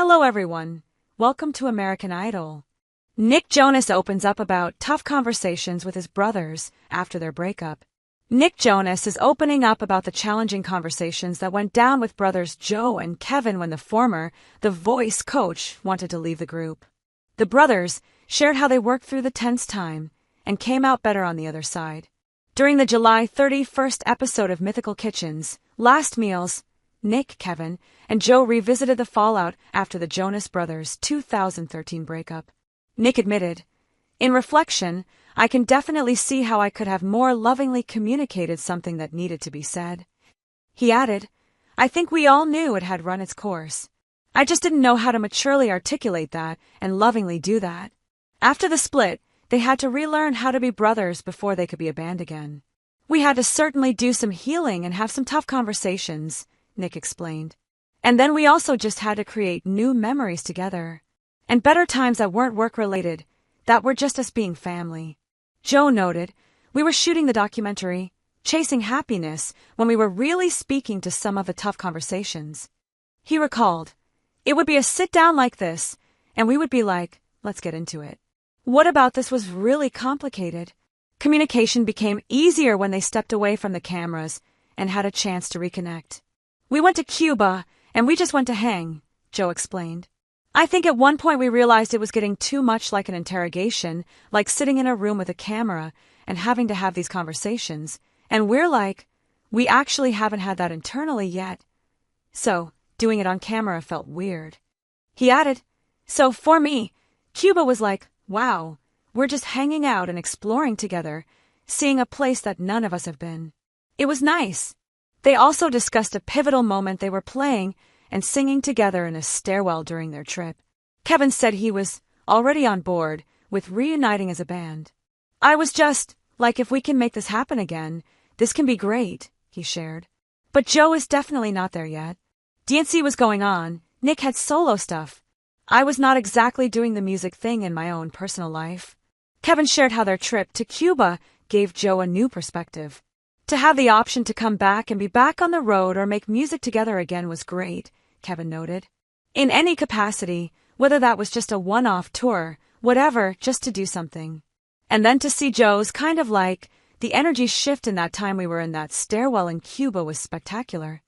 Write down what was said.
Hello everyone. Welcome to American Idol. Nick Jonas opens up about tough conversations with his brothers after their breakup. Nick Jonas is opening up about the challenging conversations that went down with brothers Joe and Kevin when the former, the voice coach, wanted to leave the group. The brothers shared how they worked through the tense time and came out better on the other side. During the July 31st episode of Mythical Kitchen's Last Meals, Nick, Kevin, and Joe revisited the fallout after the Jonas Brothers' 2013 breakup. Nick admitted, "In reflection, I can definitely see how I could have more lovingly communicated something that needed to be said." He added, "I think we all knew it had run its course. I just didn't know how to maturely articulate that and lovingly do that. After the split, they had to relearn how to be brothers before they could be a band again. We had to certainly do some healing and have some tough conversations," Nick explained. "And then we also just had to create new memories together. And better times that weren't work-related, that were just us being family." Joe noted, "We were shooting the documentary, Chasing Happiness, when we were really speaking to some of the tough conversations." He recalled, "It would be a sit-down like this, and we would be like, let's get into it. What about this was really complicated? Communication became easier when they stepped away from the cameras and had a chance to reconnect. We went to Cuba, and we just went to hang," Joe explained. "I think at one point we realized it was getting too much like an interrogation, like sitting in a room with a camera and having to have these conversations, and we're like, we actually haven't had that internally yet. So, doing it on camera felt weird." He added, "So for me, Cuba was like, wow, we're just hanging out and exploring together, seeing a place that none of us have been. It was nice." They also discussed a pivotal moment they were playing and singing together in a stairwell during their trip. Kevin said he was already on board with reuniting as a band. "I was just, like, if we can make this happen again, this can be great," he shared. But Joe is definitely not there yet. DNC was going on, Nick had solo stuff. I was not exactly doing the music thing in my own personal life. Kevin shared how their trip to Cuba gave Joe a new perspective. To have the option to come back and be back on the road or make music together again was great, Kevin noted. In any capacity, whether that was just a one-off tour, whatever, just to do something. And then to see Joe's kind of like, the energy shift in that time we were in that stairwell in Cuba was spectacular.